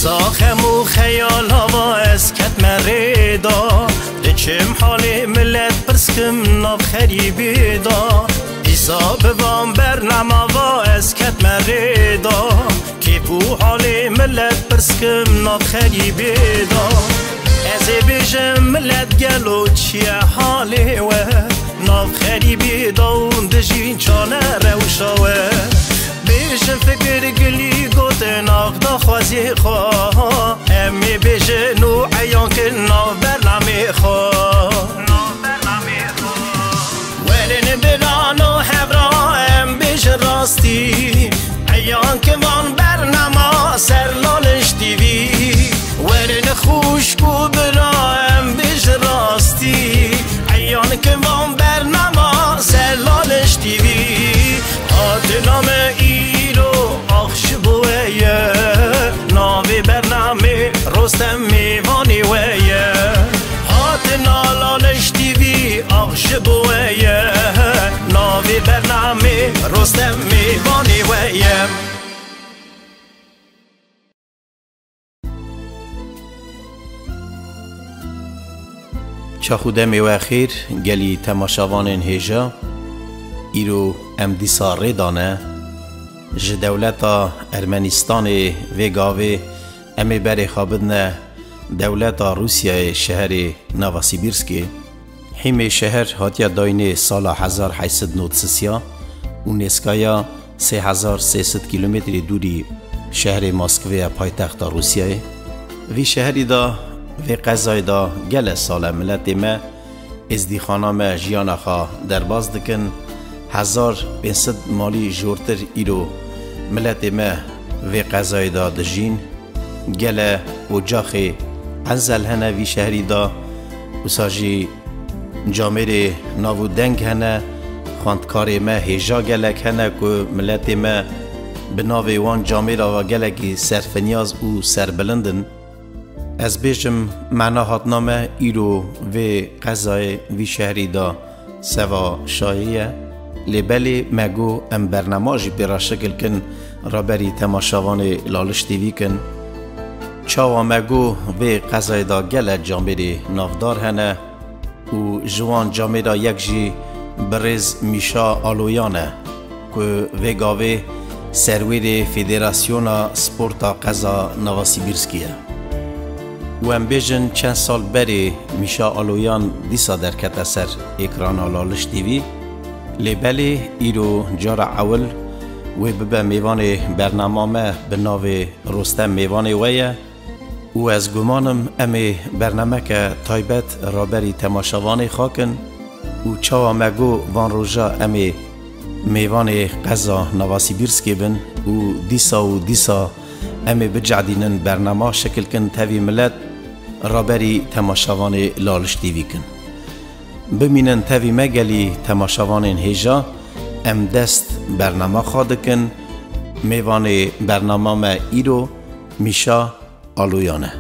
ساخم و خیال هوا اسکت مریدا دچم حال ملت پرسکم ناف خریبی دا ایسا بوام برنامه و اسکت مریدا که بو حال ملت پرسکم ناف خریبی دا از بیشم ملت گلو چیه حالی و ناف خریبی دا و دجین چانه روشاوه بیشم فکر گلی گوت ناخدا خوازی خواه امی بیشه نو عیان که ناف برنامه خواه ولین بلانو حبرا ام بیش راستی عیان که وان برنامه سر لالش دیوی ولین خوشکو برا ام بیش راستی عیان که وان برنامه سر لالش دیوی آت نام ایرو آخش بویه ناوی برنامه رستم میوانی ویه آت نالالش دیوی آخش بویه ناوی برنامه رستم میوانی ویه چاخوده میوه خیر گلی تماشاوان هیجا ایرو ام دیسا ریدانه ج دولتا ارمنستان ویگاوی امی بری خوابدنه دولتا روسیه شهر نواسیبیرسکی حیم شهر هاتیا داینه سال 1893 و نسکایا 3300 کیلومتر دوری شهر مسکو پایتخت روسیه وی شهری دا وی قضای دا گل سال ملت ما ازدیخانا ما جیانخا در باز دکن 1500 مالی جورتر ایرو ملت ما وی قضای دا دجین گل و جاخی انزل هنه وی شهری دا و ساجی جامر ناو دنگ هنه خواندکار ما هیجا گلک هنه که ملت ما بناوی وان جامر و گلکی سرفنیاز و سربلندن از بیشم معنا هاتنامه ایرو وی قضای وی شهری دا سوا شایعه لبلی مگو ام برنامجی برا شکل کن رابری تماشاوان لالش تیوی کن چاوا مگو وی قضای دا گل جامری نافدار هنه و جوان جامرا یک جی برز میشا آلویانه که وی گاوی سرویر فیدراسیونا سپورتا قضا نواسیبیرسکیه و ام بیجن چند سال بری میشا آلویان دیسا درکت اثر اکران لالش تیوی لیبلی ایرو جار اول و ببه میوان برنامه به ناو رستم میوان ویه و از گمانم امی برنامه که تایبت رابری تماشاوان خاکن و چاوا مگو وان روژا امی میوان قضا نواسیبیرسکی بن و دیسا امی بجعدینن برنامه شکل کن تاوی ملت رابری تماشاوان لالش تیوی کن بمینن تاوی مگلی تماشاوان هیجا ام دست برنامه خادکن میوان برنامه ما ایرو میشا آلویانه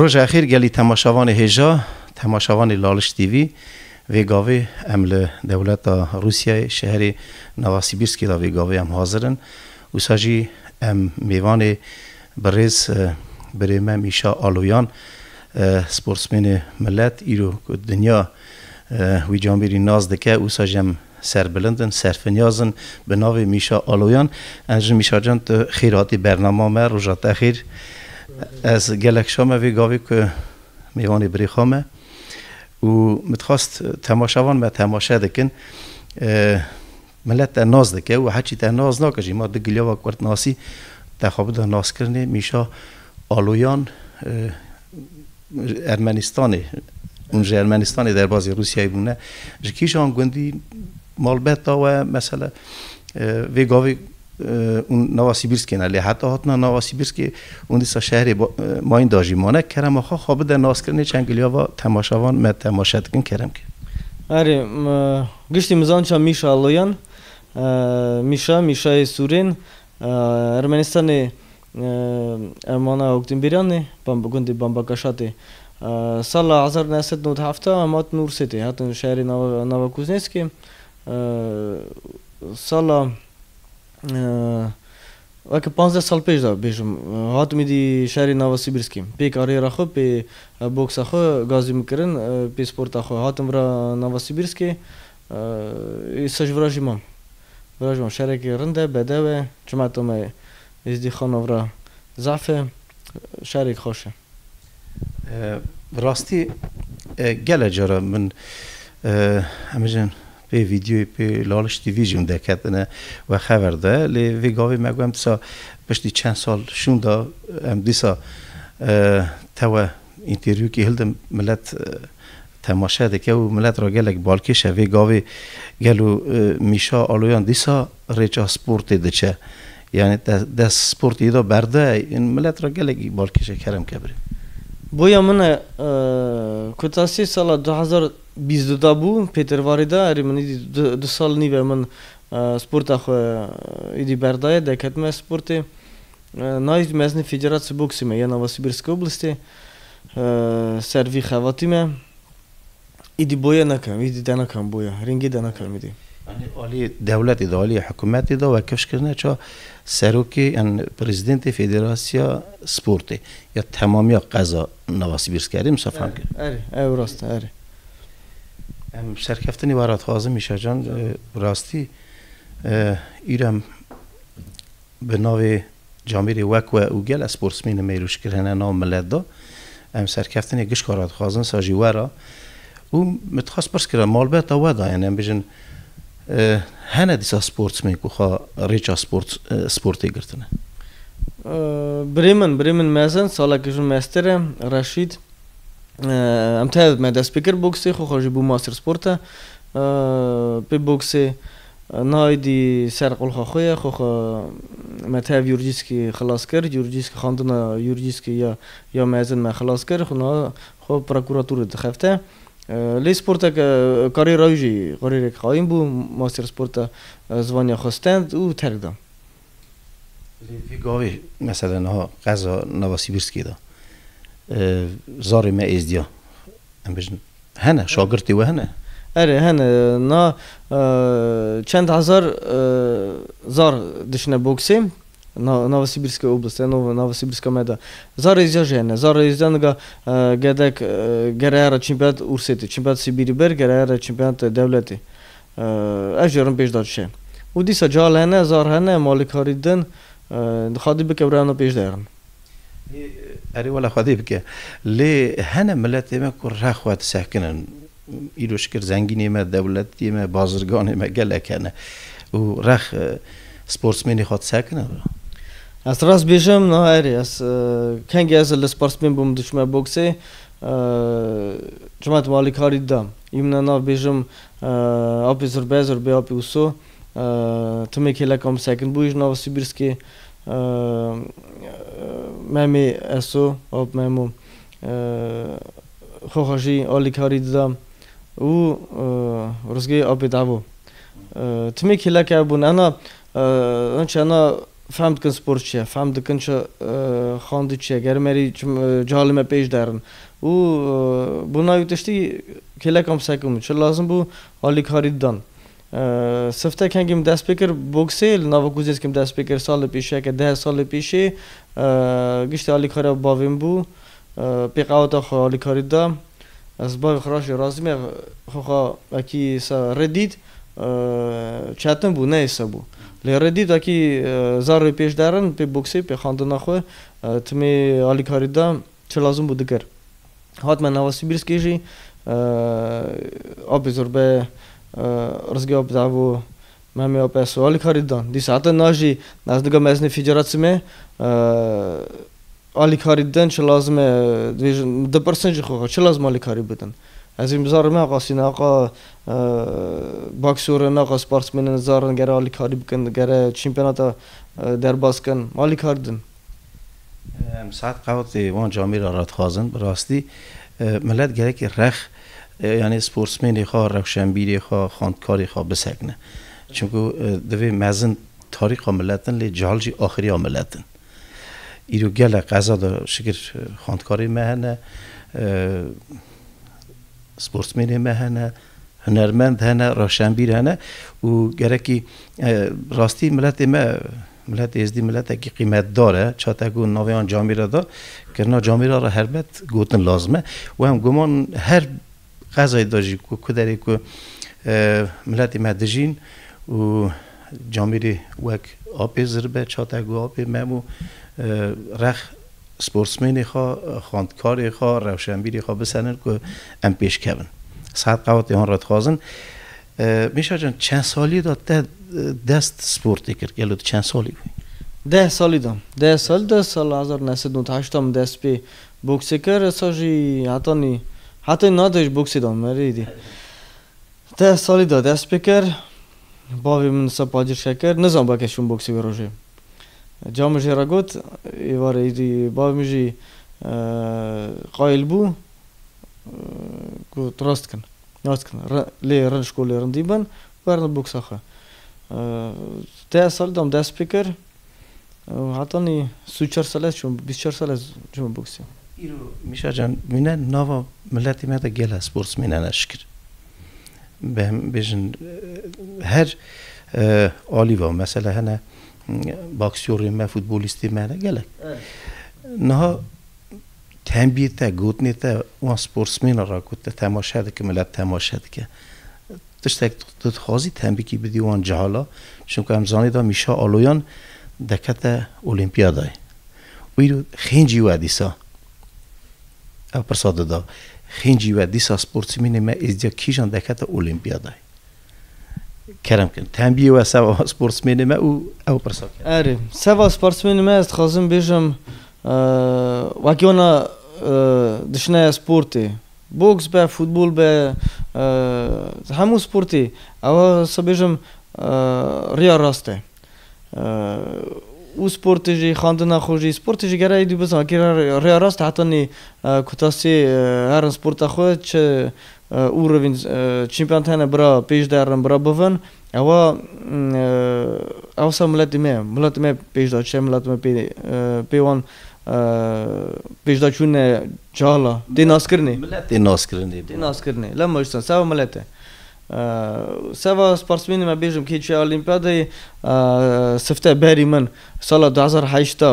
روز اخیر گلی تماشاوان هیجا تماشاوان لالش تیوی ویگاوی امل دولت روسیه شهر نواسیبیرسکی دا ویگاوی هم حاضرن و ساجی ام میوان برز بریمه میشا آلویان سپورتسمن ملت ایرو که دنیا وی جامبیری ناز دکه او ساجم سربلندن سرفنیازن به ناو میشا آلویان انجا میشا جان تو خیراتی برنامه ما روژات اخیر از گلک شامه وی گاوی که میوانی بری خامه و متخواست تماشاوان ما تماشا دکن ملت در ناز دکه و هرچی در ناز ناکجی ما دگلیا و کرد ناسی تخواب در ناز کرنه میشا آلویان ارمنستانی اونجا ارمنستانی در بازی روسیایی بونه جکیشان گوندی مالبتا و مثلا وی گاوی اون نواسیبیرسکی نه حتی هاتنا نواسیبیرسکی اون دیسا شهر ما این داجی مانه کرم آخا خواب در ناز کرنه چنگلیا و تماشاوان ما تماشا دکن کرم که آره گشتی مزانچا میشا آلویان میشا سورین ارمنستان امانا اکتبریانه گوندی بامباکاشاتی سال 1997 امات نور سیتی هاتن شهر نوکوزنسکی سال وقتی 15 سال پیش دا بیشم هاتم دی شهر نوسیبیرسکی پی کاری را خو پی بوکس خو گازی میکردن پی سپورت خو هاتم را نوسیبیرسکی سجوراجی مام شهر کی رنده بدوه جماعتم از دی خانوار زعفه شهر خوشه راستی گله جرا من همچنین به ویدیوی به لالش تیویژن دکتنه و خبر ده لی ویگاوی مگویم تسا پشتی چند سال شون دا ام دیسا توا اینتریو که هلدم ملت تماشا دکه و ملت را گلک بالکشه ویگاوی گلو میشا آلویان دیسا ریچا سپورت دچه یعنی دست سپورتی دا برده این ملت را گلک بالکشه کرم کبری بویا من کتاسی سال 2022 بو پیتر واریدا اری من دو سال نیوه من سپورت خو ایدی بردای دکتم سپورتی نایز مزنی فدراسی بوکسی می یا نوسیبیرسک области سروی خواتی می ایدی بویا نکم ایدی دنکم بویا رنگی دنکم ایدی عالی دولتی دا عالی حکومتی دا و کفش کرنه چا سروکی ان پرزیدنت فدراسیا سپورتی یا تمامی قضا نوسیبیرسک کریم صفحه کرد اره راست اره سرکفتنی وارد خازم میشه جان راستی ایرم به ناو جامعه وک و اوگل اسپورتسمین میروش کرنه نام ملت دا سرکفتنی گش کارات خازن ساجی وارا او متخص برس کرده مال بیت دا ودا یعنی بیشن هنه دیسا سپورتسمین که خواه ریچا سپورتی گرتنه بریمن مزن سالا کشون مستره رشید ام تاید من دست پیکر بوکسی خو خواهی بو ماستر سپورتا پی بوکسی نایدی سر قول خواهی خو من تاید یورجیسکی خلاص کرد یورجیسکی خاندنا یورجیسکی یا مزن من خلاص کرد خو پراکوراتور دخفته لی سپورتا که کاری رایجی قاری رک خواهیم بو ماستر سپورتا زوانیا خواستند او ترک دام لی گاوی مثلا ها قضا نوسیبیرسکی دا زاری ما ازدیا ام بیشن هنه شاگردی و هنه اره هنه نا چند هزار زار دشنه بوکسی نوسیبیرسکا области نوسیبیرسکا مدا زار ازیا جنه زار ازیا نگا گدک گرایرا چمپیونات اورسیتی چمپیونات سیبیری بر گرایرا چمپیونات دولتی اجرم پیش دادشه و دیسا جال هنه زار هنه مالکاری دن خادی بکبرانو پیش دارن اری ولا خدای بکه لی هنه ملت ما کر رخوات ساکنن ایروش کر زنگینی ما دولتی ما بازرگانی ما گله کنه و رخ سپورتسمنی خود ساکنه از راست بیشم نه اری از کنگی از لسپورتسمن بوم دشمن بوکسی جماعت مالی کاری دام ایمنا نه بیشم آبی زربازر به آبی وسو تمی کلا کم ساکن بویش نوسیبیرسکی ممی اسو آب ممو خوشی آلی کاری دام او روزگی آبی داو تمی کلا که بون انا آنچه انا فهمت کن سپورت چیه فهمت کن چه خواندی چیه گر مری جالمه پیش دارن او بنا یوتشتی کلا کم ساکم چه لازم بو آلی کاری دان سفته کنگیم دست بکر بوکسی نوکوزیس کم دست بکر سال پیشه که 10 سال پیشه گشت آلی کاری باویم بو پیقاوتا خو آلی کاری دا از با خراش رازمی خو اکی سا ردید چاتن بو نه حسابو لی ردید اکی زار پیش دارن به بوکسی به خواندن خو تمی علی کاریدا چه لازم بود کر هات من نواسیبیرسکی آب زربه رزگی آب داو مامی آب سوالی کاریدان دی ساعت ناجی نزدیک مزن فیجراتسمه علی کاریدن چه لازمه ده پرسنج خو چه لازم علی کاری بودن از این بزار ما قاسین آقا باکسور ناقا سپورتسمن زارن گره علی کاری بکن گره چمپیونات در باز کن علی کاریدن ساعت قوت وان جامی را خازن براستی ملت گره که رخ یعنی سپورتسمنی خواه روشنبیری خواه خاندکاری خواه بسکنه چونکو دوی مزن تاریخ ملتن لی جالجی آخری ملتن ایرو گله قضا دا شکر خاندکاری مهنه سپورتسمنی مهنه هنرمند هنه روشنبیر هنه و گره که راستی ملت ازدی ملت که قیمت داره چاتگو نویان جامی را دا کرنا جامی را هربت گوتن لازمه و هم گمان هر قضای داجی که کدری که ملت مدجین و جامیری وک آب زربه چاتگو آب ممو رخ سپورتسمنی خواه خاندکاری خواه روشنبیری خواه بسنن که ام پیش کبن ساعت قوات هان را تخوازن میشه جان چند سالی داد دست سپورتی کرد گلو چند سالی بود 10 سالی دام 10 سال 1998 هم دست پی بوکسی کرد ساجی حتی نادش بوکسی دام مریدی 10 سالی داد دست پی کرد باوی من سپاجر شکر نزام بکشون بوکسی بروشه جامجی را گوت ایواره ایدی باوی میجی قایل بو گوت راست کن لی رنشکو لی رندیبن ورن بوکس آخه 10 سال دام دست پی کرد حتی نی 34 سال است چون 24 سال است چون بوکسی ایرو میشه جان مینه نوا ملتی مده گل سپورتسمن نشکر بهم بیشن هر عالی و مثلا هنه باکسیوری ما فوتبالیستی ما گله نه تنبیه تا گوتنی تا اون سپورتسمن را گوته تماشا که ملت تماشا که تشتک خازی تنبیه کی بدی وان جهالا چون که امزانی دا میشه آلویان دکت اولیمپیادای ویرو خینجی و دیسا او پرساده دا خینجی و دیسا سپورتسمن ما ازدیا کیجان دکت اولیمپیادای کرم کن تنبیه و سوا سپورتسمن ما او پرساده اره سوا سپورتسمن ما است خازم بیشم وکی اونا دشنه سپورتی بوکس به فوتبال به همو سپورتی او سبیشم ریا راسته او سپورتجی خواندن خوشی سپورتجی گره ایدی بزن که ریا راست حتی نی کتاسی هر سپورت خود چه او روین چمپیونت هنه برا پیش دارن برا بفن او سا ملت می پیش دار چه ملت می پیوان پیش دار چون جالا دی ناس کرنی ملت دی ناس کرنی لما اشتن سوا ملته سوا سپورتسمن ما بیشم که چه اولیمپیادای سفته بری من سال 2008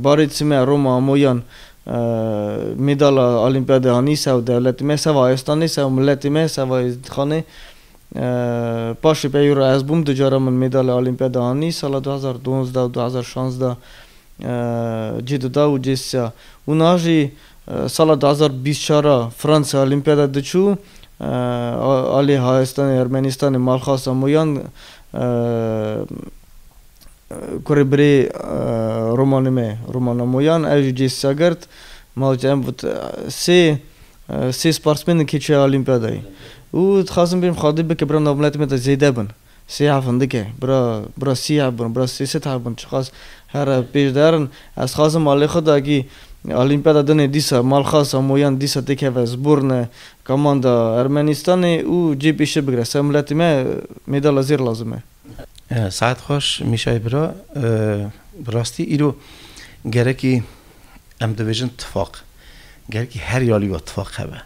بارید سیمه روما مویان مدال اولیمپیاد هانی سوا دولت می سوا استانی سوا ملت می سوا خانه پاش پیور از بوم دجارا من مدال اولیمپیاد هانی سال 2012 و 2016 جدو دا و جسیا اوناجی سال 2024 فرانسه اولیمپیاد دچو علی هایستان ارمنستان مالخاص مویان کره بری رومان مویان ایجی جیسا گرد مالجام بود سی سپورتسمن که چه اولیمپیادای و خواستم بریم خاطر بکه برای ناملت میت زیده بن سی هفته که برای سی هفته برای سی ست هفته خواست هر پیش دارن از خواستم مالی خود اگه اولیمپیاد دنیا دیسا مالخاص مویان دیسا تکه و زبورن کاماندا ارمنستان او جی پیش بگیره سملت ما مدال زیر لازمه ساعت خوش میشه برا براستی ایرو گره که ام دویژن اتفاق گره که هر یالی و اتفاق هبه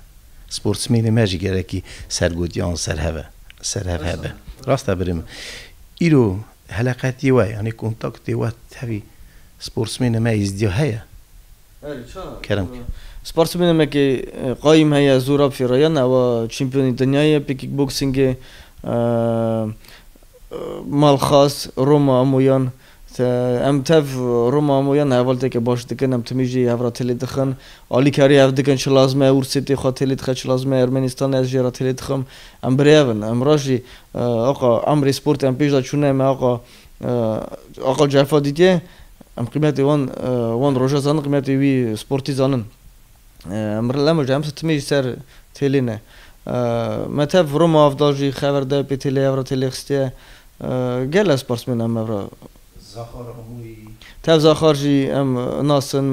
سپورتسمن ماجی گره که سرگودیان سر هبه راسته بریم ایرو حلقاتی و یعنی کنتاکتی و هوی سپورتسمن ما ازدیا هیا کرم سپورتسمن که قایم هیا زوراب فیرایان و چمپیونی دنیای په کیک بوکسینگ مال خاص روما امویان ام تف روما امویان اول که باش دکن ام تمیجی هفرا تلی دخن آلی کاری هف دکن چلازمه اورسیتی خواه تلی دخن چلازمه ارمنستان از جیرا تلی دخم ام بریون ام راشی آقا امری سپورت ام پیش دا چونه ام آقا جعفا دیدیه ام قیمتی وان روژا زنن قیمتی وی سپورتی زنن ام رلمج ام ستمیج سر تلی نه متف روما افضل جی خبر ده پی تلی هفرا تلی خستیه گل سپورتسمن ام هفرا زاخار اموی تف زاخار جی ام ناسن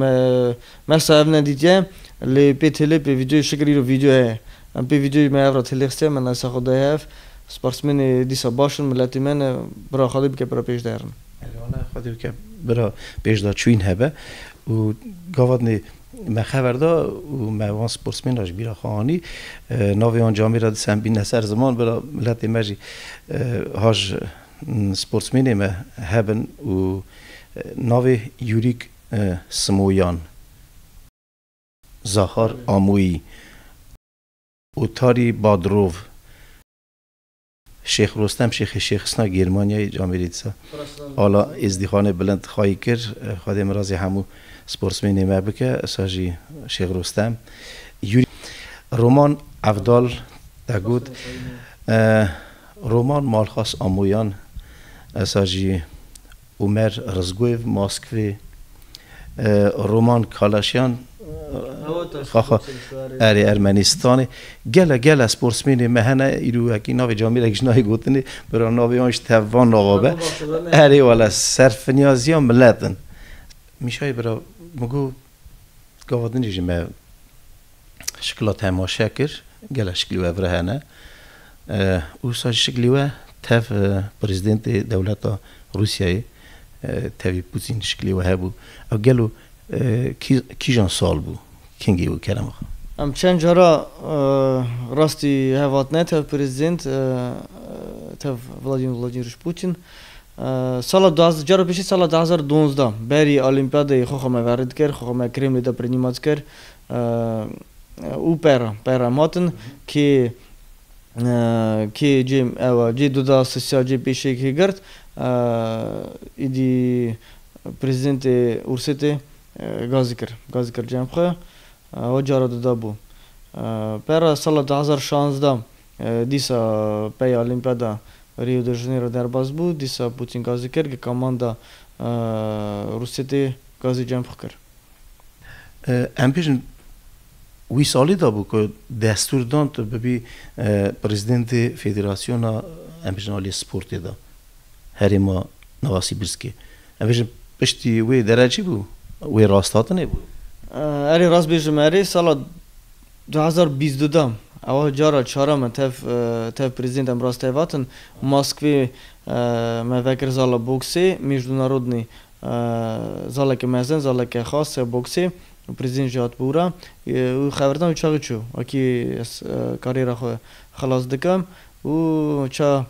ما صاحب ندیدیم لی پی تلی پی ویدیو شکری رو ویدیو هست ام پی ویدیو ما هفرا تلی خستیه من ناسا خدا هف سپورتسمن دیسا باشن ملتی من برا خالی بکه برا پیش دارن الان خالی بکه برا پیش دار چوین هبه و گاودنی ما خبر دا و ما وان سپورتسمن راش بیرا خواهانی ناوی آن جامعه را دستم بین نسر زمان برا ملت مجی هاش سپورتسمن ما هبن و ناوی یوریک سمویان زاخار آمویی و تاری بادروف شیخ رستم شیخ سنا گرمانیای جامعه دیسا حالا ازدیخانه بلند خواهی کرد خواهی مرازی همو سپورتسمن ما بکه ساجی شیخ رستم یوری رومان افضل دگود رومان مالخاص آمویان ساجی عمر رزگویف ماسکوی رومان کالاشیان خاخا اری ارمنستان گله سپورتسمن مهنه ایرو اکی ناوی جامعه رگش نای گوتنی برای ناوی آنش توان ناقابه اری والا صرف نیازی هم ملتن میشای برای مگو گوادن جمعه شکلات هماشا کر گله شکلی و افرهنه او ساج شکلی و تف پرزیدنت دولت روسیای تفی پوتین شکلی و هبو او گلو کیجان سال بو کنگی و کرم آخه ام چند جارا راستی هوات نه تف پرزیدنت تف ولادیمیر پوتین سال 2000 جارا پیشی سال 2012 بری المپیاد خوخم وارد کرد خوخم کرملی دا پرنیماز کرد او پیرا ماتن که جی دودا سسیا جی پیشی که گرد ایدی پرزیدنت اورسیتی گازی کرد جمع خواه و جارا دودا بو پیرا سال 2016 دیسا پی المپیادا ریو دو ژانیرو در باز بود دیسا پوتین گازی کرد که کاماندا روسیتی گازی جمع کرد ام پیشن وی سالی دا بو که دستور دان تو ببی پرزیدنت فدراسیون ام پیشن آلی سپورتی دا هریما نواسی برسکی ام پیشن پشتی وی درجی بو وی راستات نه بو اری راست بیشم اری سال 2022 اول جارا چهارم تف پرزیدنت ام راست واتن موسکوی مفکر زالا بوکسی международный زالا که مزن زالا که خاص بوکسی پرزیدنت جات بورا او خبردان او چاقی چو اکی کاری را خلاص دکم او چا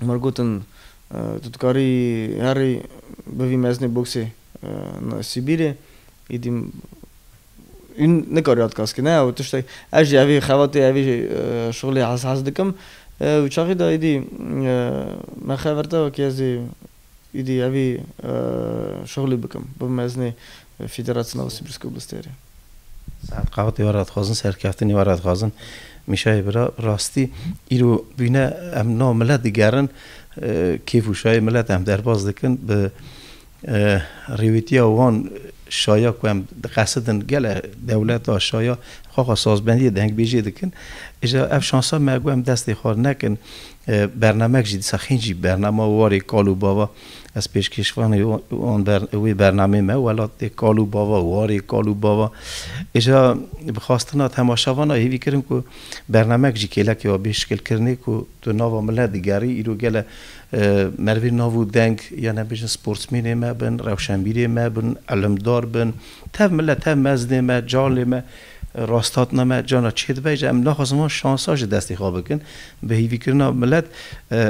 مرگوتن تودکاری هری بوی مزنی بوکسی سیبیره ایدیم این نکاریات کاس که نه و تشتی اجی اوی خواتی اوی شغلی حس دکم و چاقی دا ایدی من خبرته و که ازی ایدی اوی شغلی بکم با مزنی فدراسیون نوسیبیرسک اوبلاستیه ساعت قاعدتی وارد خازن سرکفتنی وارد خازن میشه برا راستی ایرو بینه ام نام ملت دیگرن کیف و شای ملت هم در باز دکن به ریویتی آوان شایا کوام قصدن گله دولت و شایا خواه سازبندی دنگ بیجی دکن اجا اف شانسا مگوام دستی خور نکن برنامه جدی سخینجی برنامه واری کالو بابا از پیشکشوان اون برنامه ما ولات کالو بابا واری کالو بابا اجا بخواستنا تماشاوانا هیوی کرن که برنامه جی کلا که بیشکل کرنه که تو ناو ملت دیگری ایرو گله مروی ناو دنگ یا نبیشن سپورتسمن ما بن روشنبیری ما بن علمدار بن تف ملت تف مزنه ما جال ما راستات نما جانا چید بیج ام نخواستم شانساج دستی خواب بکن به هیوی کرنا ملت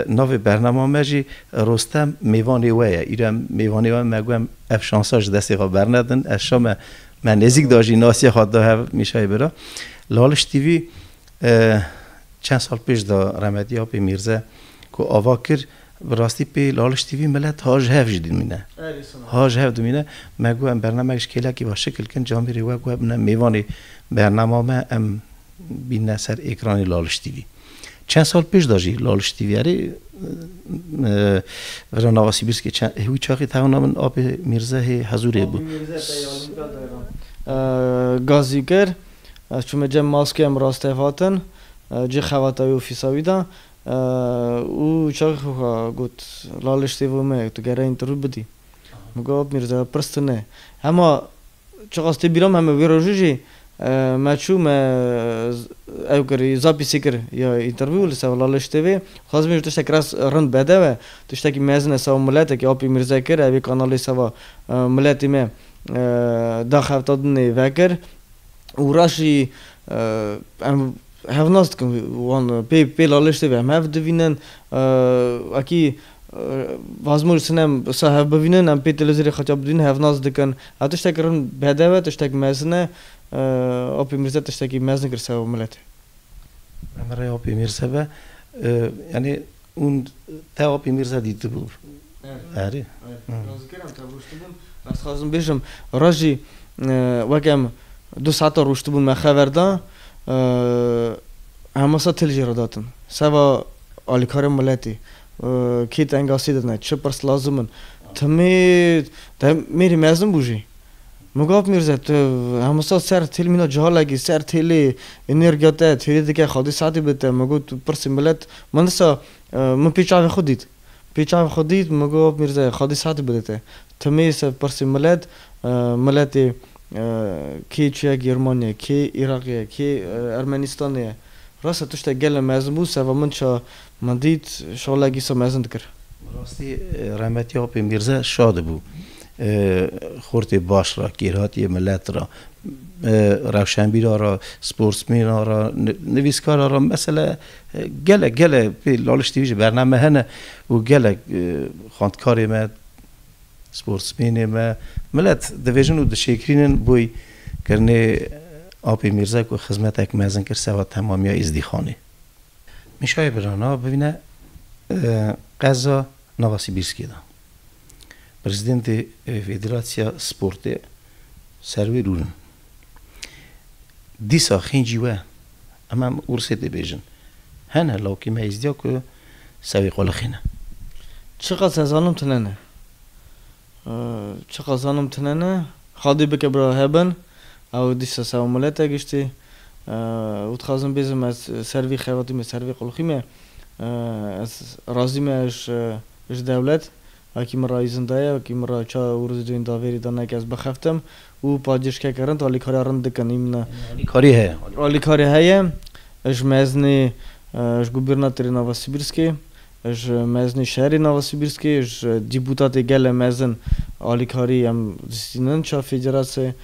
ناو برنامه مجی رستم میوانی ویا ایرم میوانی ویا مگویم اف شانساج دستی خواب برندن از شام من نزدیک داشتی ناسی خود دا میشه برا لالش تیوی چند سال پیش دا رحمتی آبی میرزه که آوا کرد براستی پی لالش تیوی ملت هاج هف جدید مینه هاج هف دومینه مگو ام برنامهش کلا کی با شکل کن جامی رو گو ابن میوانی برنامه ام بین سر اکران لالش تیوی چند سال پیش داشتی لالش تیوی اری ورا نواسی بیرس که چند هوی چاقی تاونا من آب میرزه حضوری بود گازیگر چون جم ماسکی ام راسته فاتن جی خواتای اوفیساوی دا او چاقی خواه گوت لالش تیوی مه تو گره اینترو بدی مگو آب میرزه پرست نه اما چقاستی بیرام همه ویروژی مچو ما او کری زابی سیکر یا اینترویو لسه لالش تیوی خواست میشه تشتک راست رند بده و تشتکی مزن سوا ملته که آبی میرزه کر اوی کانالی سوا ملتی ما داخل دادنی وکر و راشی هفناست کن وان پی لالش تیوی هم هف دوینن اکی وازمور سنم صاحب ببینن ام پی تلویزیون خاطر بدین هفناز دکن اتشتک رند بده و تشتک مزنه آبی میرزه تشتکی مزن کرده و ملته. امروز آبی میرزه و یعنی اون تا آبی میرزه دیده بود. آره. راز کردم تا روشته بود. راست خواستم بیشم راجی وقتی 2 ساعت روشته بود مخابردا همه سات تلجیره دادن. سوا آلیکار ملتی کیت انگاسی دادن. چه پرس لازمن. میری مزن بودی. مگاب میرزه تو همسا سر تیل مینا جهالگی سر تیلی انرژیاته تیلی دیگه خودی ساعتی بده مگو تو پرسی ملت من دسا من پیچاو خودید مگاب میرزه خودی ساعتی بده تمیز پرسی ملت کی چیه گرمانیه کی عراقیه کی ارمنستانیه راست توش تا گل مزبوط سه و من چا من دید شغلگی سو مزند کر راستی رحمتی آبی میرزه شاد بود خورت باش را گیرهاتی ملت را روشنبیرا را سپورتسمن را نویسکارا را مثلا گله به لالش تیویش برنامه هنه و گله خواندکاری ما سپورتسمن ما ملت دویژن و دشکرینن بوی کرنه آبی میرزه که خدمت یک مزن کرد سوا تمامی ازدیخانه میشه برانا ببینه قضا نواسی بیرسکی دا Presidente Federația Sporte Servi Rurun. Disa خنجیوه امام ورسه دبیجن. هنه لوکی ما ازدیا که سوی قلخینه. چقدر زانم تننه خادی بکه برا هبن او دیسا سو ملته گشتی و تخازم بیزم از سروی خواتی می سروی قلخیمه از رازی میش دولت اکی مرا ایزندایه اکی مرا چا ورز دوین داوری دانه که از بخفتم و پادیش که کرند آلی کاری رند کنیم نه آلی کاری هیه اش مزنی اش گوبرناتوری نواسیبیرسکی اش مزنی شهری نواسیبیرسکی اش دیپوتات گل مزن آلی کاری هم دستینن چا فدراسه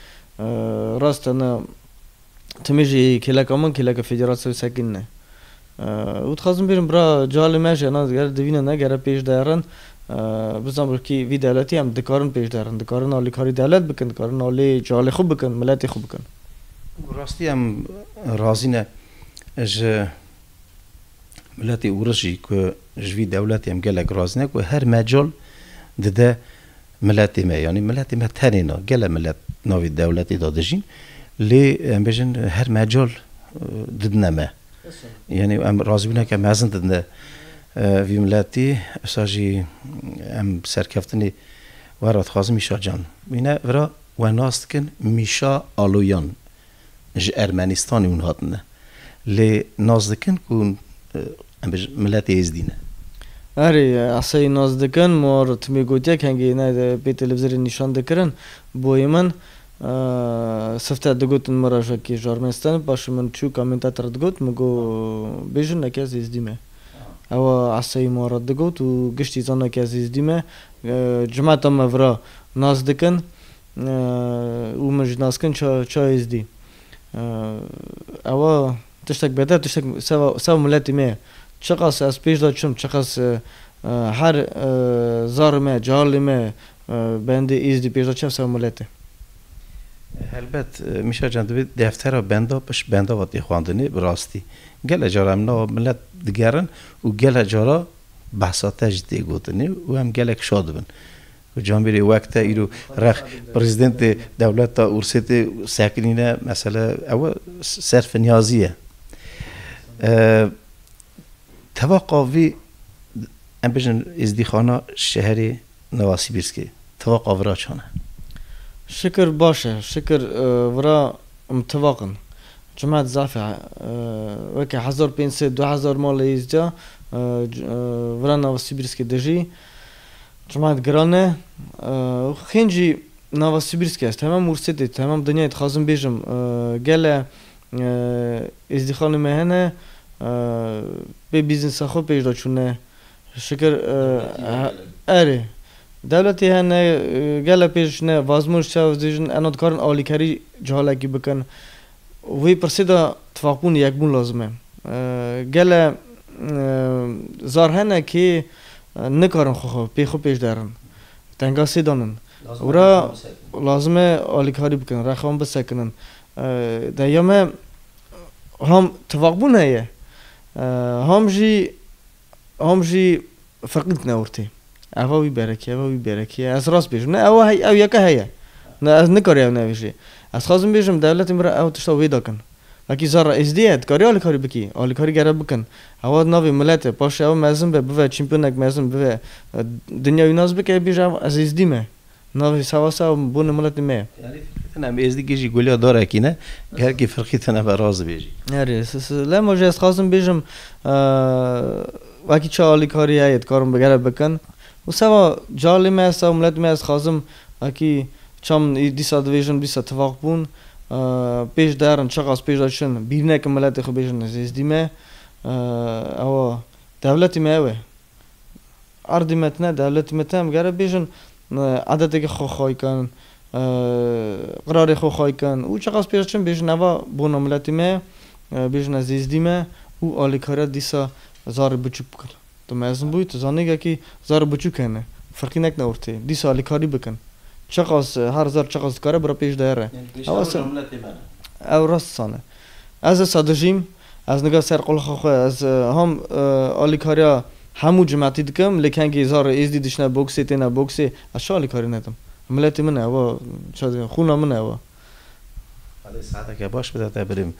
راست نه تمیجی کلک فدراسه سکین نه و تخازم بیرم برا جالی میشه نه گر دوینه نه گر پیش دارن بزنم که وی دولتی هم دکارن پیش دارن دکارن آلی کاری دولت بکن دکارن آلی جالی خوب بکن ملتی خوب بکن راستی هم رازی نه اج ملتی اورجی که جوی دولتی هم گلک رازی نه که هر مجال دده ملتی ما یعنی ملتی ما تنینا گل ملت ناوی دولتی دادجین لی هم بجن هر مجال ددنه ما یعنی هم رازی بینه که مزن ددنه وی ملتی اساجی ام سرکفتنی ورات خازم میشا جان بینه ورا و ناست کن میشا آلویان ج ارمنستانی اون هاتنه لی نازدکن کن ملتی ازدینه اری اصلا نازدکن مار تمی گوتیا کنگی نه به تلویزیون نشان دکرن بوی من سفته دگوتن مرا شکی ارمنستان باشه من چو کامنتاتر دگوت مگو بیشون نکیز ازدیمه او عصای مارد دگوت و گشتی زانه که عزیز دیمه جماعت هم ورا ناز دکن و مج ناز کن چا ازدی او تشتک بده تشتک سو ملتی میه چقاس از پیش داد چم چقاس هر زار میه جالی میه بنده ازدی پیش داد چم سو ملتی البته میشه جان دوید دفتر بندا پش بندا وقتی خواندنی براستی گله جارا امنا ملت دیگرن و گله جارا بحثاتش دیگوتنی و هم گله کشاد بن و جامعه وقت ایرو رخ پرزیدنت دولت تا ارسیت ساکنینه مثلا او صرف نیازیه توقعی ام بجن ازدیخانه شهری نواسیبیرسکی توقع ورا چونه شكر باشا شكر ورا متفقن جماعة زافع وكي 1500 2000 مال يزجا ورا نواسيبيرسكي دجي جماعة جرانه خنجي نواسيبيرسكي است تمام مرسيدي تمام دنيا تخازم بيجم گله ازدخان مهنه به بیزنس خو پیدا چونه شکر اره دولتی هنه گله پیش نه وازموش چاوز دیجن اناد کارن آلیکاری جهالکی بکن وی پرسیدا تفاقبون یکبون لازمه گله زار هنه که نکارن خو پیش دارن تنگاسی دانن ورا لازمه آلیکاری بکن رخوان بسکنن دیامه هم تفاقبون هیه هم جی فقط نورتی اوی برکی از راست بیشم نه او یکه هیه نه از نکاری او نویشی از خواستم بیشم دولت مرا او تشتا ویدا کن وکی زارا ازدیت کاری آلیکاری بکی آلیکاری گره بکن او ناوی ملت پاشه او مزم به چمپیونک مزم به دنیاوی ناز بکه بیشم از ازدیمه ناوی سواسا بون ملت میه تنم ازدی گیجی گلیا داره کی نه هر کی فرقی تنه براز بیجی آره لا موجه از خواستم بیشم وکی چه آلیکاری هایت کارم بگره بکن و سوا جالی میست و ملت میست خواستم وکی چم دیسا دویژن بیسا اتفاق بون پیش دارن چقاس پیش داشتن بیرنه که ملت خو بیشن ازدیمه او دولتی میوه اردی متنه دولتی متنه گره بیشن عادتی که خواهی کن قراری خواهی کن او چقدر پیشتن بیش نوا بون ملتی می بیش نزدیکی می او آلیکارا دیسا زار بچوب کن تو مزن بود زانیگه کی زار بچوب کنه فرقی نک نورتی دیسا آلیکاری بکن چقدر هر زار چقدر کاره برای پیش داره او راست سانه از صدجیم از نگاه سر قل خواه از هم آلیکاریا همو جماعتی دکم لیکن که زار ازدی دشنه بوکسی تینا بوکسی اشا آلیکاری ندم ملتی منه و چه خونه منه و حالا ساعته که باش بده بریم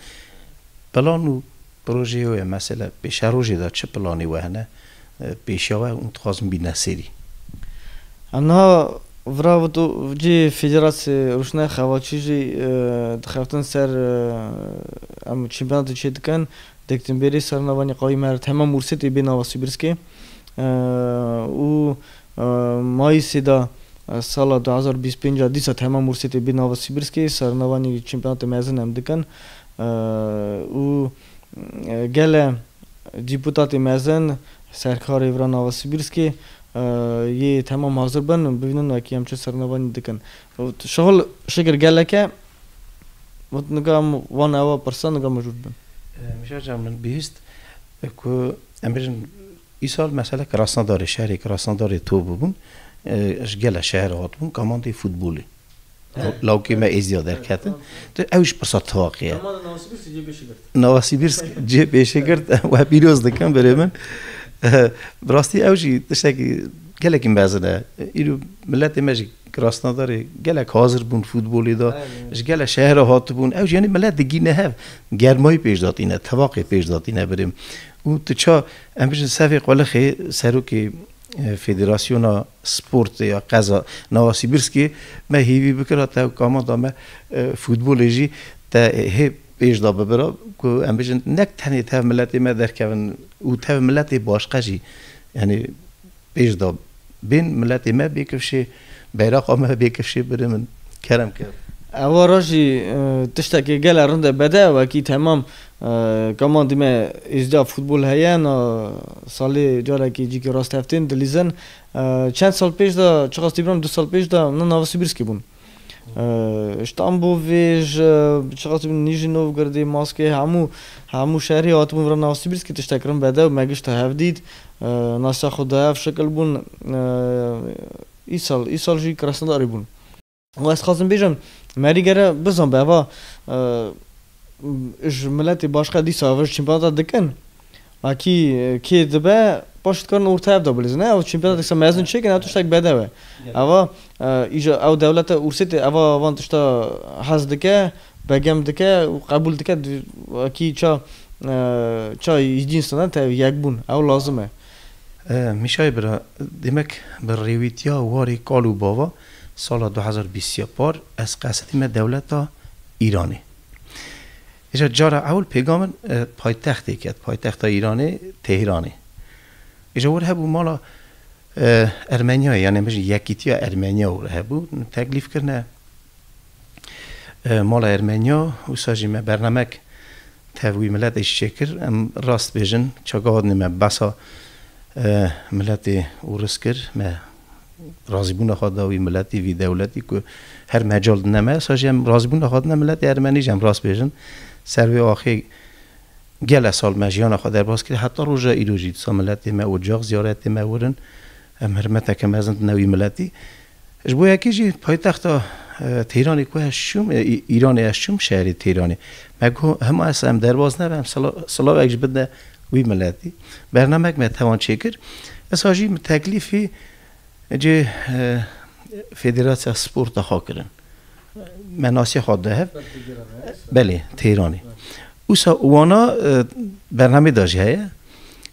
پلانو پروژه و مثلا پیش روزی داد چه پلانی و هنه پیش و اون تخازم بی نسیری انا ورا تو جی فدراسیون روشنه خواهچیجی دخفتن سر ام چمپیونات چه دکن دکتنبری سرنوانی قوی مرد همه مرسیتی بین نواسیبیرسکی و مای سیدا سال 2025 دیسا تمام مرسیتی بین نواسیبیرسکی سرنوانی چمپیونات مزن هم دکن و گله دیپوتاتی مزن سرکاری ورا نواسیبیرسکی یه تمام حاضر بن ببینن و کی هم چه سرنوانی دکن شغل شکر گله که نگام وان اوا پرسان نگام موجود بن میشه جمعن بیست که امروز این سال مثلا کراسندار شهری کراسندار تو بودن اش گله شهر هاتون کامانده فوتبالی لوکی ما ازیا در کاتن تو اوش پسات تواقیه نواسیبیرس جه پیشه کرد و پیروز دکن برای من براستی اوشی تشتکی گله کیم بازنه ایرو ملت ماجی کراسندار گله حاضر بون فوتبالی دا اش گله شهر هات بون اوش یعنی ملت دگی نه گرمایی پیش داد اینه تواقی پیش داد اینه بریم و تو چا امروز سفی قله خی سرو که فدراسیون سپورت یا قضا نواسیبیرسکی ما هیوی بکره تا کامان دام فوتبالیجی تا هی پیش داد ببره که امروز نک تنی تا ملت ما در کن و تا ملت باشقشی یعنی پیش داد بین ملت ما بیکفشی بیرق ما بیکفشی بره من کرم کرد اواراشی تشتکی گله رنده بده و کی تمام کامان دیمه ازدا فوتبال هیا نا سالی جاره کی جی که راست هفتین دلیزن چند سال پیش دا چقدر تیبرم 2 سال پیش دا نه نواسیبیرسکی بون استانبول ویج چقدر نیجی نوگردی ماسکه همو شهری آتمون ورا نواسیبیرسکی تشتکرم بده و مگش تا هفدید ناسا خدا هف شکل بون ای سال جی کراسنداری بون و از خواستم بیشم مری گره بزن به و اش ملتی باشقه دی ساوش چمپیونات دکن و کی دبه پاشت کارن اورتای دا بلیز نه او چمپیونات دکسا مزن چه کنه توش تک بده و اوا ایجا او دولت اورسیت اوا وانتشتا حز دکه بگم دکه قبول دکه کی چا یجینستان تا یک بون او لازمه میشه برا demek بریویتیا واری کالو باوا سال 2024 از قصدیم دولت ایرانی ایجا جارا اول پیغامن پایتخت کرد پایتخت ایرانی تهرانی ایجا ور هبو مالا ارمنیا یعنی مش یکیتیا ارمنیا ور هبو تکلیف کرنه مالا ارمنیا و ساجیم برنامه تهوی ملت شکر ام راست بیجن چگاه نمی بسا ملت اورس کر ما راضی بون خواهد وی ملتی وی دولتی که هر مجال نمی ساجیم راضی بون خواهد ملت ارمنی جم راست بیجن سروی آخی گل سال مجیان خواهد در باز کرد حتی روزا ایروجید سا ملتی ما اجاق زیارت ما ورن هرمت کم ازند نوی ملتی جبوی اکی پایتخت تهرانی که هشم ایرانی هشم شهری تهرانی مگه هم اصلا در باز نبیم سلام اگه بده وی ملتی برنامه که توان چکر اساجی تکلیفی جه فدراسیون سپورت خاکرن مناسی خود ده بله تهرانی اوسا وانا برنامه داشته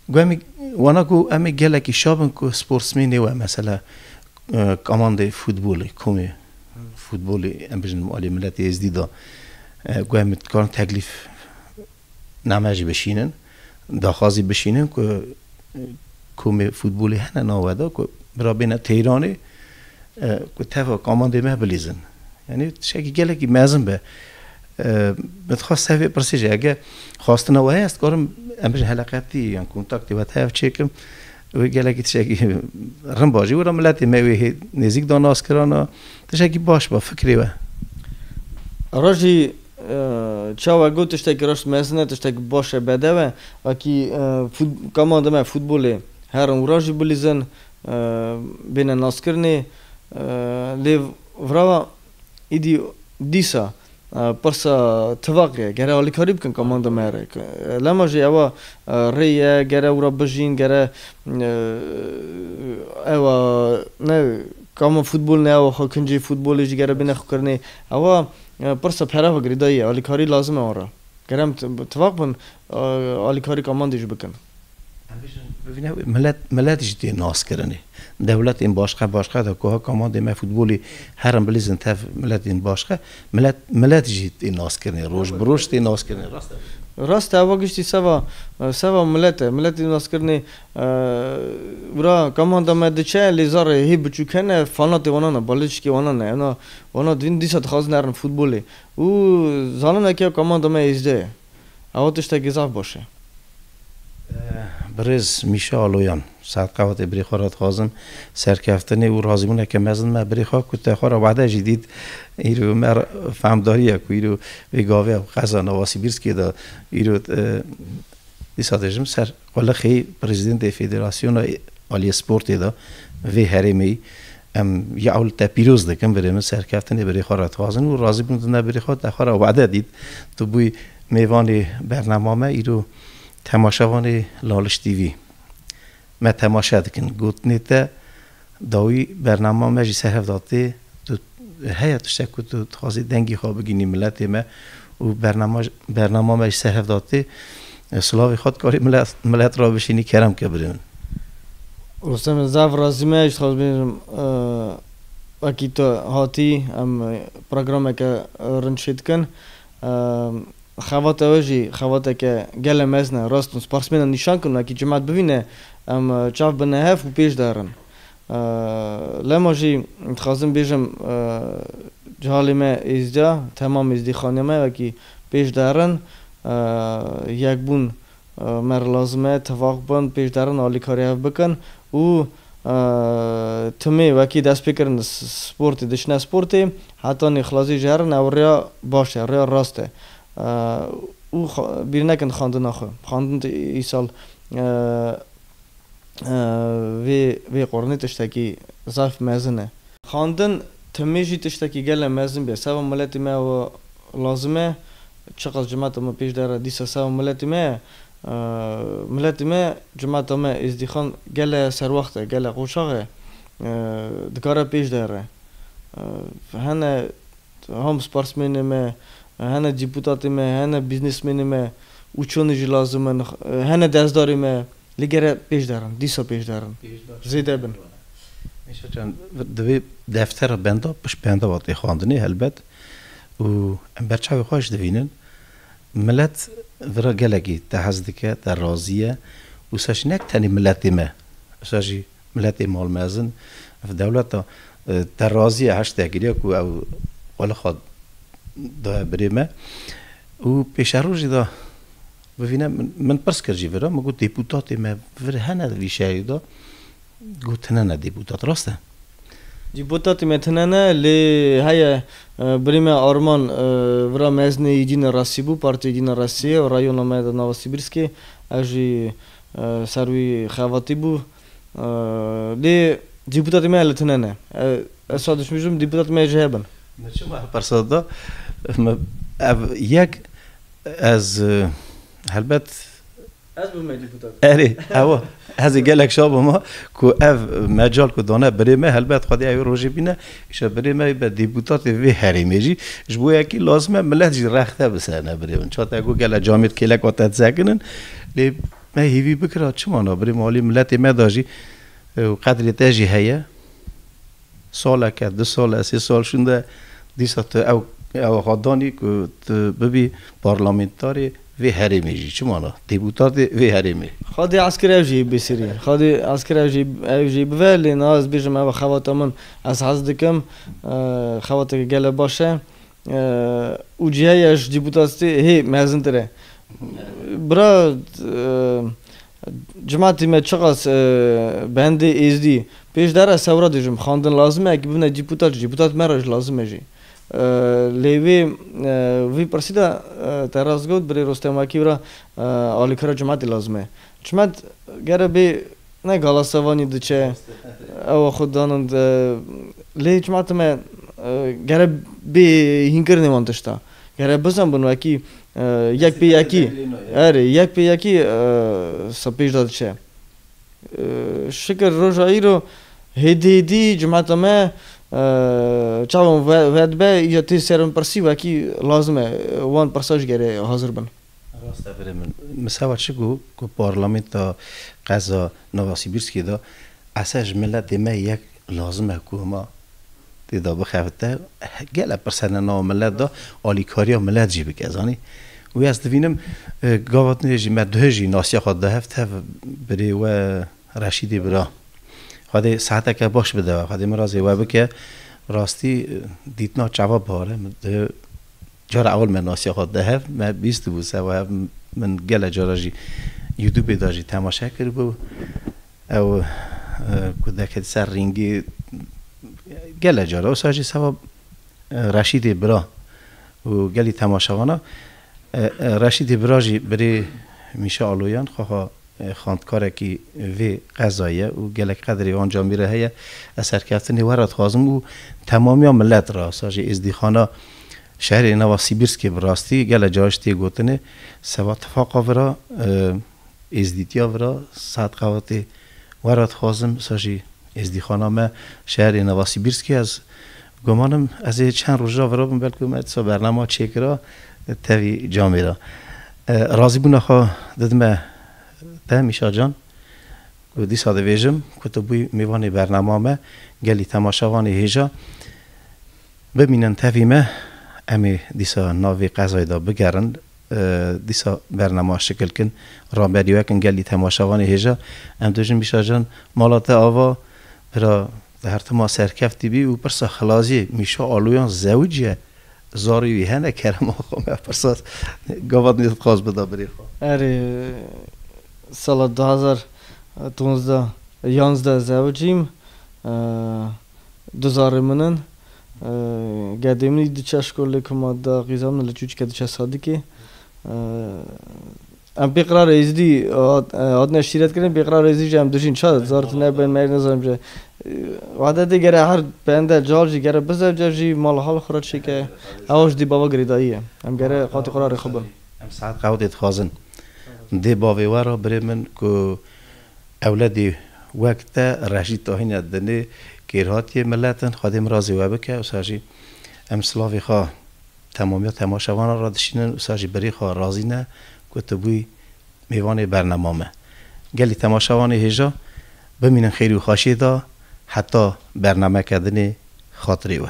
گویی وانا کو امی گله کی شابن کو سپورتسمنی و مثلا کماند فوتبالی کومی فوتبالی امروز مالی ملتی از دیدا گویی کار تکلیف نماجی بشینن داخازی بشینن که کومی فوتبالی هن نوادا که برابر تهرانی که تفا کماند ما بلیزن یعنی شکی گله کی مازن به متخصص سوی پرسیجه اگه خواستن وای است کارم امروز حلقاتی یا کنتاکتی و تاف چکم و گله کی شکی رم باجی و رملاتی میوه نزیک داناس کرانا تشکی باش با فکری و راجی چاوا گوتش تک راست مزنه تش تک باشه بده و کی کمانده ما فوتبالی هر اون راجی بلیزن بین ناسکرنی لیو ورا ایدی دیسا پرسا توقع گره علی کاری بکن کمانده ماره لما جی اوا ریه گره ورا بجین گره اوا نه کام فوتبال نه اوا خو کنجی فوتبالی جی گره بین خو کرنی اوا پرسا پره و گریدایی علی کاری لازمه آره گرم توقع بن علی کاری کماندیش بکن ملت جدی ناس کرنی دولت این باشقه دا که ها کمانده ما فوتبالی هرم بلیزن تف ملت این باشقه ملت جدی ناس کرنی روش بروش تی ناس کرنی راست اوا گشتی سوا ملت ناس کرنی ورا کمانده ما دچه لیزار هی بچو کنه فانات وانا بالش کی وانا دوین دیسات خواست نرن فوتبالی او زانه که کمانده ما ازده اوا تشتا گذاف باشه برز میشه آلویان ساعت قوات بریخارات خازم سرکفتنی و رازمونه که مزن ما بریخا کته خورا وعده جدید ایرو مر فهمداریه که ایرو ویگاوه قضا نواسی بیرس که دا ایرو دیساتجم سر قول خی پرزیدنت فدراسیون عالی سپورت دا وی هرمی یا اول تپیروز دکم بریم سرکفتنی بریخارات خازم و رازی بودن بریخات خورا وعده دید تو بوی میوانی برنامه ایرو تماشاوانی لالش تیوی ما تماشا دکن گوت نیته داوی برنامه مجی سهف داده تو هیاتش تکو تو خواهی دنگی خواه بگینی ملت ما و برنامه مجی سهف داده سلاوی خود کاری ملت را بشینی کرم که بریم رستم زاف رازیمه اشت خواهد بینیم اکی تو هاتی ام پروگرامه که رنشید کن خوات اوجی خوات که گله مزنه راستون سپارسمن نشان کنه که جماعت ببینه ام چاف بنه هف و پیش دارن لما جی خواستم بیشم جهالی ما ازدا تمام ازدی خانه ما که پیش دارن یک بون مر لازمه توافق بند پیش دارن عالی کاری هف بکن و تمی وکی دست بکرن سپورتی دشنه سپورتی حتی نخلازی جهرن او ریا باشه ریا راسته او بیر نکن خواندن آخه خواندن ای سال وی قرنی تشتکی ضعف مزنه خواندن تمیجی تشتکی گله مزن بیا سوا ملتی ما و لازمه چقدر جماعت ما پیش داره دیسا سوا ملتی ما جماعت ما ازدیخان گله سر وقته گله قوشاقه دکاره پیش داره هنه هم سپارسمنی ما هنه دیپوتاتی ما هنه بیزنسمنی ما uçunucu lazım hene dezdarime ligere پیش دارن دیسا پیش دارن زیده بن میشه چون دوی دفتر بنده پش بنده وقتی خواندنی البت و برچاوی خوش دوینن ملت ورا گلگی تحزد که در راضیه و ساش نک تنی ملتی ما ساشی ملتی مال مازن في دولت در راضیه هشت دگیری کو او ولی خود دا بریمه و پیش روزی دا ببینم من پرس کردی ورا مگو دیپوتاتی ما ور هنر ویشایی دا گوتنه نه دیپوتات راسته دیپوتاتی متننه لی های بریم آرمان ورا مزنی ایدین راسی بو پارتی ایدین راسی و رایون آمده نواسیبیرسکی اجی سروی خواتی بو لی دیپوتاتی ما لتننه اسادش میشم دیپوتاتی ما جهبن نشون ما پرساد دا یک از هلبت از بوم دیپوتات اری هوا هذا قالك شابه ما كو اف مجال كو دانا بريمه هلبت خدي اي روجي بينا ايش بريمه يبقى ديبوتات في هريميجي جبويا كي لازمه ملت جي رخته بسنه بريمه شاتا كو قال جامد كيلك وتتسكنن لي ما هي بكره چمانا بريمه علي ملت ما داجي قدر تاجي هيا سالك 2 سال 3 سال شنده ديسات او خداني كو ببي بارلمانتاري وی هریمیجی چمانا دیپوتات وی هریمی خادی عسکر اوجی بسیری خادی عسکر اوجی بولی ناز بیشم او خواتمون از حزدکم خوات گله باشه او جهیش دیپوتاتی هی مزن تره برا جماعتی ما چقاس بنده ازدی پیش داره سورا دیجم خواندن لازمه که ببینه دیپوتات مراج لازمه جی لیوی وی پرسیده تراز گود بری رستماکی برا آلیکارا جماعتی لازمه جماعت گره بی نه گالاسوانی دچه او خود دانند لی جماعت ما گره بی هینکر نمانتشتا گره بزن بنو اکی یک پی یکی اره یک پی یکی سپیش داد چه شکر روزایی رو هدیدی جماعت ما چاوم ود به یا تی سرم پرسی و کی لازمه وان پرساج گره حاضر بن راسته برم مساوات شگو که پارلمانت تا قضا نواسیبیرسکی دا اساس ملت ما یک لازمه که ما دیدا بخواسته گله پرسنه نام ملت دا آلیکاریا ملت جی بکزانی و از دوینم گاوت نیجی مدهجی ناسیا خود ده هفته بری و رشیدی برا خواهد ساعته که باش بده و خواهد مرازی و بکه راستی دیتنا جواب باره جار اول من ناسیا خود ده هفت من 20 بوسه و من گله جارا جی یوتیوب داجی تماشا کرد بو او کدک سر رینگی گله جارا و ساجی سوا رشیدی برا و گلی تماشاوانا رشیدی برا جی بری میشه آلویان خواه خاندکاره که وی قضایه و گلک قدری آنجام میره هیه اثر کفتنی ورد خوازم و تمامی ملت را ساجی ازدیخانه شهر نواسیبیرسکی براستی گل جاشتی گوتنه سوا تفاقا ورا ازدیتیا ورا ساعت قواتی ورد خوازم ساجی ازدیخانه ما شهر نواسیبیرسکی از گمانم از چند روزا ورا بلکه ما اتسا برنامه چکرا تاوی جامی را رازی بونه خواه دادمه تا میشا جان که دیسا دویجم که تو بوی میوانی برنامه ما گلی تماشاوانی هیجا ببینن تاویمه امی دیسا ناوی قضای دا بگرن دیسا برنامه شکل کن رامبریوه کن گلی تماشاوانی هیجا ام دوجن میشا جان مالات آوا برا هر تما سرکفتی بی و پرسا خلازی میشا آلویان زوجیه زاروی هنه کرم آخوام پرسا گواد نیست خواست بدا بری خواه اره سال 2011 11 زوجیم دوزاره منن گدیمنی دیچه شکل که ما دا غیزام نلچوچ که دیچه سادی که ام بقرار ازدی آدن شیرت کردن بقرار ازدی جام دوشین چاد زارت نبین میر نظام جه وعده دیگره هر بنده جالجی گره بزرگ جالجی مال حال خورد شی که هواش دی بابا گریداییه ام گره قاطی قرار خوبه ام ساعت قاعدت خازن دی باوی وارا بری من که اولادی وقت رشید تاهین دنی کیرهاتی ملتن خادم رازی و بکه و ساجی ام سلاوی خواه تمامیت تماشاوان را دشینن و ساجی بری خواه رازی نه کتبوی میوان برنامه گلی تماشاوان هجا بمینن خیری و خاشی دا حتی برنامه کردن خاطری و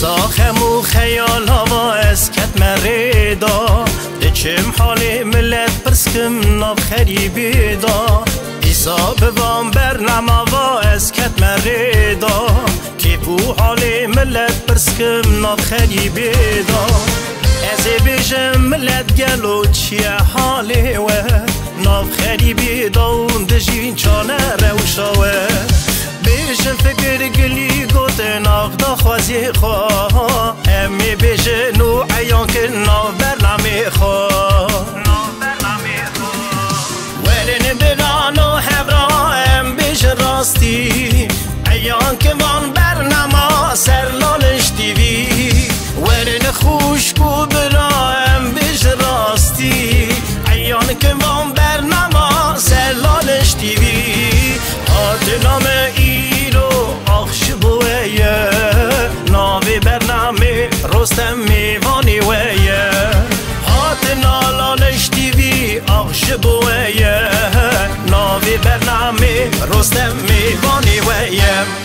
ساخمو خیال هوا اسکت مریدا دچم حالی ملت پرسکم ناب خریبی دا ایسا بوام برنامه و اسکت مریدا که بو حالی ملت پرسکم ناب خریبی دا از بیشم ملت گلو چیه حالی و ناب خریبی دا اون دجین چانه روشاوه بیشم فکر گلی گوتن آقدا خوازی خواه امی بیشن و عیان کن ناو برنامه خواه ولین بران و حبرا ام بیشن راستی عیان کن وان برنامه سرلالش دیوی ولین خوشکو برا ام بیشن راستی عیان کن وان برنامه سرلالش دیوی آت نام ایرو آخش بویه ناوی برنامه رستم میوانی ویه آت نالالش دیوی آخش بویه ناوی برنامه رستم میوانی ویه